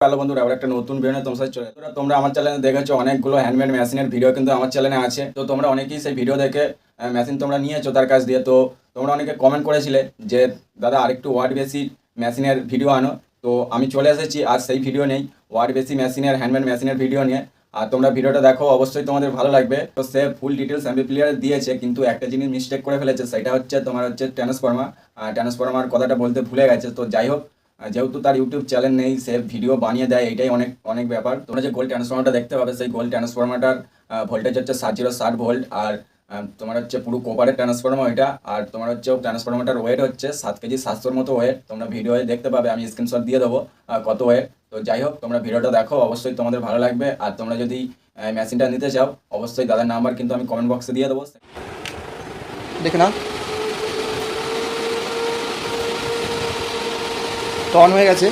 Hello বন্ধুরা, আবার একটা নতুন ভিডিও তোমার সাথে চলে তোমরা আমার চ্যানেলে দেখেছো অনেকগুলো হ্যান্ডমেড মেশিনের ভিডিও কিন্তু আমার চ্যানেলে আছে। তো তোমরা অনেকেই সেই ভিডিও দেখে মেশিন তোমরা নিয়েছো তার কাছ দিয়ে। তো তোমরা অনেকে কমেন্ট করেছিলে যে দাদা আরেকটু ওয়াট বেশি মেশিনের ভিডিও আনো। তো আমি চলে এসেছি আর সেই ভিডিও নেই, ওয়াট বেশি মেশিনের হ্যান্ডমেড মেশিনের ভিডিও নিয়ে। আর তোমরা ভিডিওটা দেখো, অবশ্যই তোমাদের ভালো লাগবে। তো সে ফুল ডিটেলস এমবি প্লেয়ার দিয়েছে, কিন্তু একটা জিনিস মিস্টেক করে ফেলেছে, সেটা হচ্ছে তোমার হচ্ছে ট্রান্সফর্মার কথাটা বলতে ভুলে গেছে। তো যাই হোক, যেহেতু তার ইউটিউব চ্যানেল নেই, সে ভিডিও বানিয়ে দেয়, এটাই অনেক অনেক ব্যাপার। তোমরা যে গোল্ড ট্রান্সফর্মারটা দেখতে পাবে, সেই গোল্ড ট্রান্সফর্মারটার ভোল্টেজ হচ্ছে 760 ভোল্ট। আর তোমার হচ্ছে পুরো কোপারের ট্রান্সফর্মার ওইটা। আর তোমার হচ্ছে ট্রান্সফর্মারটার ওয়েট হচ্ছে 7 কেজি 700-র মতো ওয়েট। তোমরা ভিডিও দেখতে পাবে, আমি স্ক্রিনশট দিয়ে দেবো কত ওয়েট। তো যাই হোক, তোমরা ভিডিওটা দেখো, অবশ্যই তোমাদের ভালো লাগবে। আর তোমরা যদি মেশিনটা নিতে চাও, অবশ্যই দাদার নাম্বার কিন্তু আমি কমেন্ট বক্সে দিয়ে দেবো, দেখে নাও। তো অন হয়ে গেছে।